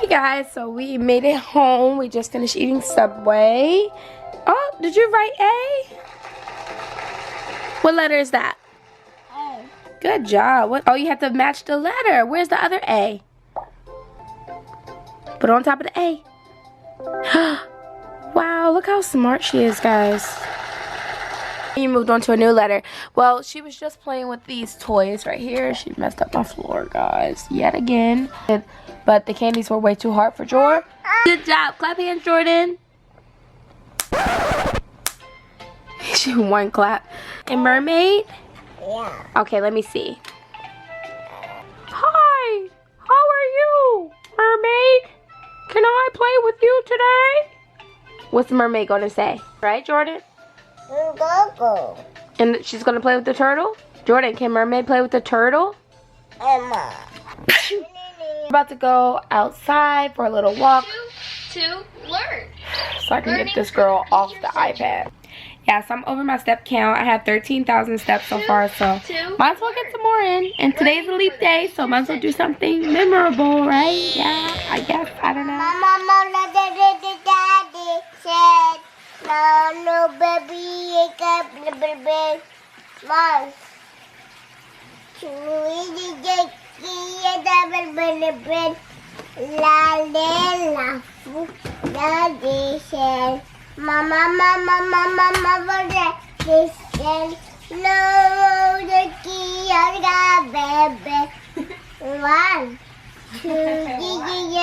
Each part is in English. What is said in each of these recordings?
Hey guys, so we made it home. We just finished eating Subway. Oh, did you write A? What letter is that? A. Good job. What? Oh, you have to match the letter. Where's the other A? Put it on top of the A. Wow, look how smart she is, guys. You moved on to a new letter. Well, she was just playing with these toys right here. She messed up my floor, guys, yet again. But the candies were way too hard for Jor. Good job. Clap hands, Jordan. She one clap. And mermaid? Yeah. Okay, let me see. Hi. How are you, mermaid? Can I play with you today? What's the mermaid gonna say? Right, Jordan? Go. And she's gonna play with the turtle? Jordan, can mermaid play with the turtle? Emma. We're about to go outside for a little walk To learn. so I can get this girl off the iPad. Yeah, so I'm over my step count. I have 13,000 steps so far, so might as well get some more in. And today's a leap day, so might as well do something memorable, right? Yeah, I guess. I don't know. Mama, daddy said, no, baby, wake up, baby. Mom. Daddy said, Mama, daddy said, no, the key, baby. 1, 2, 3,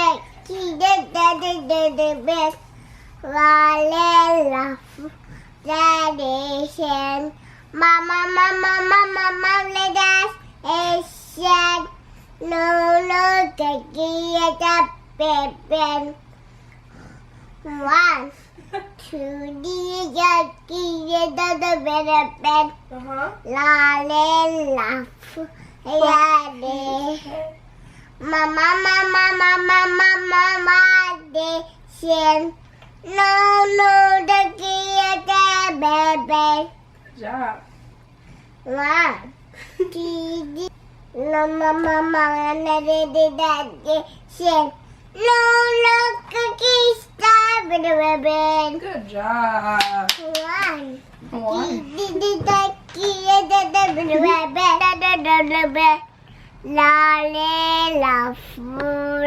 daddy, daddy said, Mama, daddy said, no, the key, baby. 1, 2, 3, bed. Mama, they said, no, the key, baby. Good job. 1, 2, no, mama, daddy said, no, cookie, stop in the bed. Good job. 1, 1.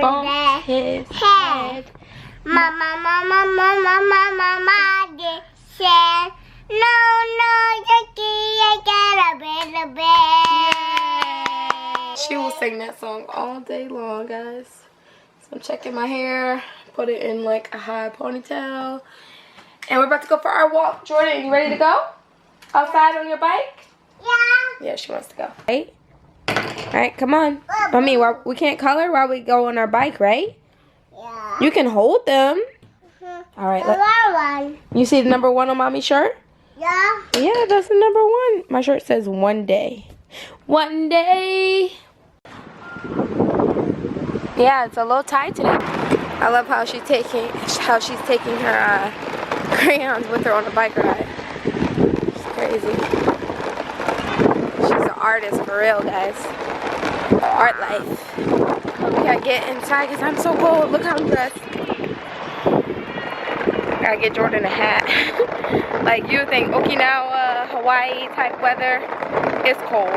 Bump his head. Mama, they said, no, the key, I got a bed. She will sing that song all day long, guys. So I'm checking my hair, put it in like a high ponytail. And we're about to go for our walk. Jordan, you ready to go? Outside on your bike? Yeah. Yeah, she wants to go. Right? Alright, come on. Mommy, we can't color while we go on our bike, right? Yeah. You can hold them. Alright, One. you see the number 1 on Mommy's shirt? Yeah. Yeah, that's the number 1. My shirt says 1 day. 1 day. Yeah, it's a low tide today. I love how she's taking her crayons with her on the bike ride. It's crazy. She's an artist for real, guys. Art life. We gotta get inside because I'm so cold. Look how I'm dressed. Gotta get Jordan a hat. Like you would think Okinawa, Hawaii type weather. It's cold.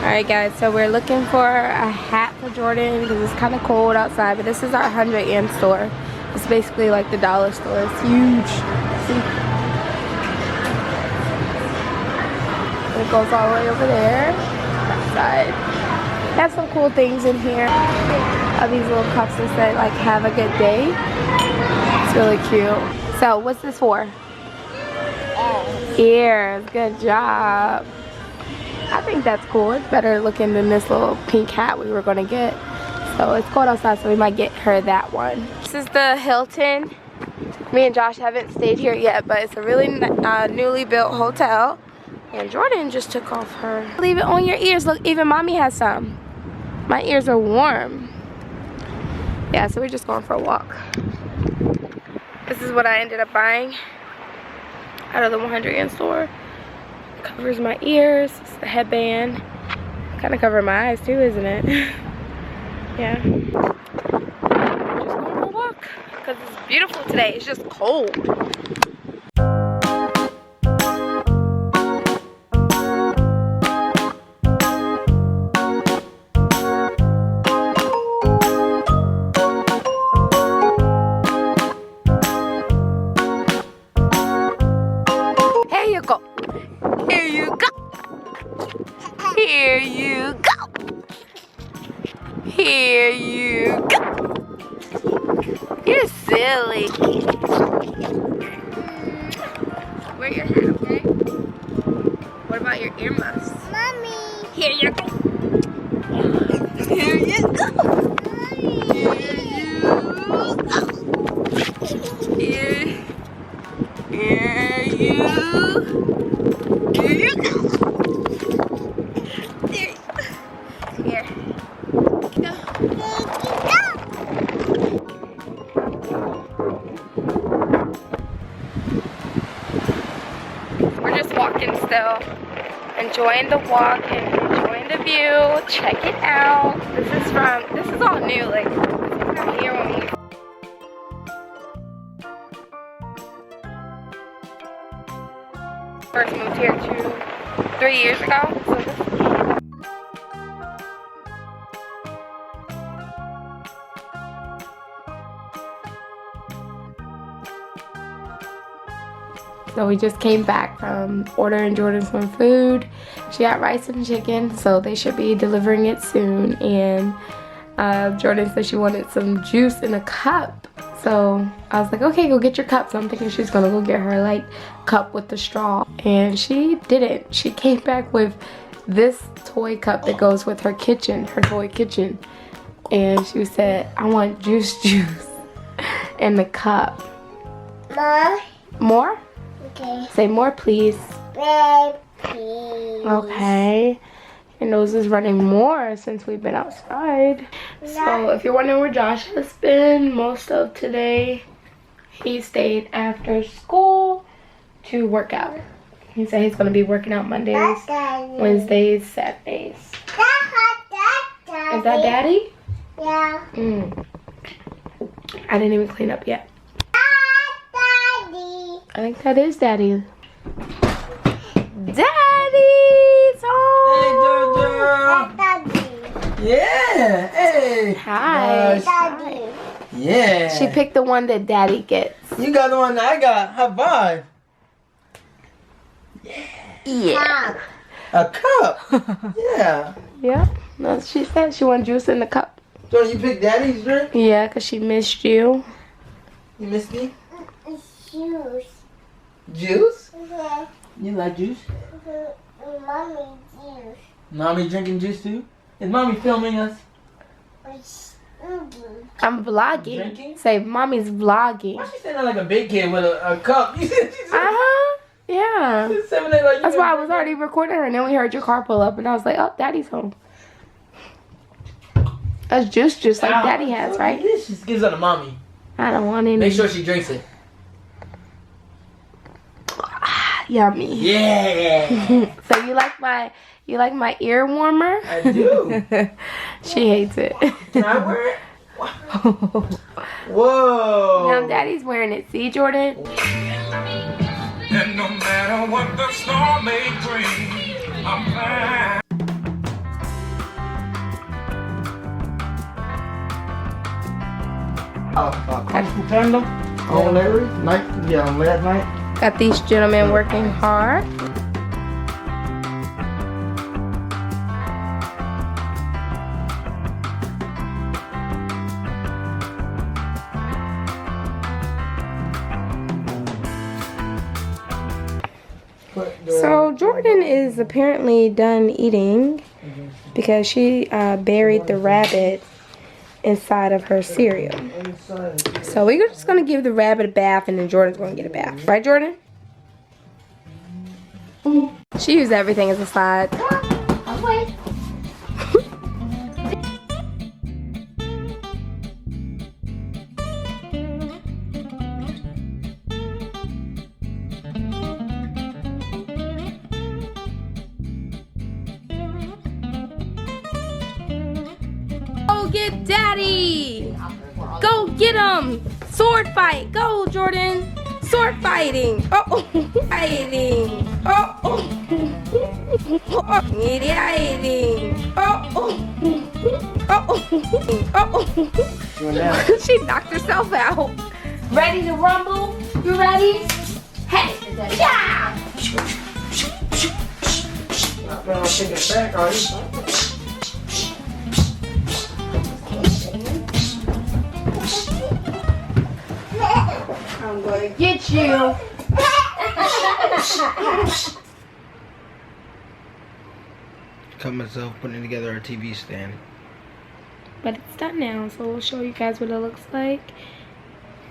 Alright guys, so we're looking for a hat for Jordan because it's kind of cold outside, but this is our 100 yen store. It's basically like the dollar store. It's huge. See? It goes all the way over there. That side. They have some cool things in here. Of these little cups that say like have a good day. It's really cute. So what's this for? Ears. Good job. I think that's cool. It's better looking than this little pink hat we were gonna get. So it's cold outside, so we might get her that one. This is the Hilton. Me and Josh haven't stayed here yet, but it's a really newly built hotel. And Jordan just took off her. Leave it on your ears. Look, even Mommy has some. My ears are warm. Yeah, so we're just going for a walk. This is what I ended up buying out of the 100 yen store. Covers my ears. It's the headband. Kind of cover my eyes too, isn't it? Yeah. We're just going for a walk because it's beautiful today. It's just cold. Here you go. Here you go. Here you go. Here you go. You're silly. Wear your hat, okay? What about your earmuffs? Mommy. Here you go. Here you go. Here you go. Here. Here you. Here you go. There you go. Here. Go. We're just walking still, enjoying the walk and enjoying the view. Check it out. This is all new. Like, this was not here when we first moved here 3 years ago. So this So we just came back from ordering Jordan some food. She got rice and chicken, so they should be delivering it soon. And Jordan said she wanted some juice in a cup. So I was like, okay, go get your cup. So I'm thinking she's gonna go get her like cup with the straw. And she didn't. She came back with this toy cup that goes with her kitchen, her toy kitchen. And she said, I want juice in the cup. Mom. More? Okay. Say more, please. Babe, please. Okay. Your nose is running more since we've been outside. So if you're wondering where Josh has been most of today, he stayed after school to work out. He said he's going to be working out Mondays, Wednesdays, Saturdays. Is that Daddy? Yeah. I didn't even clean up yet. Daddy. I think that is Daddy. Daddy's home. Hey, Daddy. Yeah. Hey. Hi. Daddy. Yeah. She picked the one that Daddy gets. You got the one that I got. High five. Yeah. A cup. Yeah. Yeah. No, she said she wanted juice in the cup. So you picked Daddy's drink? Yeah, because she missed you. You missed me? Juice. Juice? Yeah. You like juice? Mommy, juice. Mommy drinking juice too? Is Mommy filming us? I'm vlogging. Drinking? Say, Mommy's vlogging. Why she standing like a big kid with a cup? You said Uh-huh. Yeah. she's sitting there like you That's why I was drinking. already recording her, and then we heard your car pull up, and I was like, oh, Daddy's home. That's juice like Ow, Daddy has, so right? delicious. Gives her to Mommy. I don't want any. Make sure she drinks it. Yummy. Yeah. So you like my ear warmer? I do. She hates it. Can I wear it? Whoa. Now Daddy's wearing it. See, Jordan? And no matter what the storm may bring, I'm fine. Kung Fu Panda on Larry night, yeah, on last night. Got these gentlemen working hard. So Jordan is apparently done eating because she buried the rabbit inside of her cereal. So we're just gonna give the rabbit a bath, and then Jordan's gonna get a bath. Right, Jordan? She used everything as a slide. Go get daddy. Go get him. Sword fight. Go, Jordan. Sword fighting. Oh, fighting. Oh, fighting. Oh. She knocked herself out. Ready to rumble? You ready? Hey, yeah. Not gonna take it back, are you? I'm gonna get you. Cut myself putting together a TV stand. But it's done now, so we'll show you guys what it looks like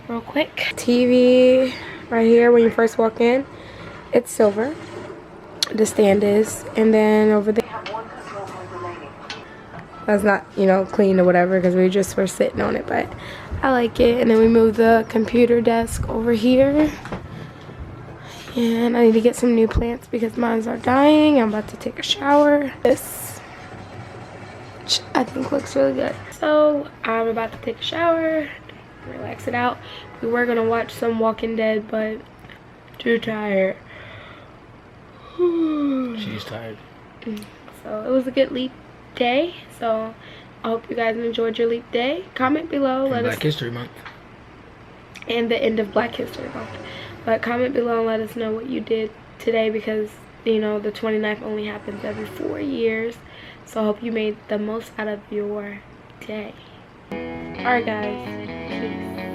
real quick. TV right here when you first walk in, it's silver. The stand is, and then over there, that's not, you know, clean or whatever because we just were sitting on it, but I like it. And then we moved the computer desk over here, and I need to get some new plants because mine are dying. I'm about to take a shower. This, which I think looks really good. So I'm about to take a shower, relax it out. We were gonna watch some Walking Dead, but too tired. She's tired. So it was a good leap day. So I hope you guys enjoyed your leap day. Comment below. Let us. Black History Month. And the end of Black History Month. But comment below and let us know what you did today because, you know, the 29th only happens every 4 years. So I hope you made the most out of your day. Alright guys. Peace.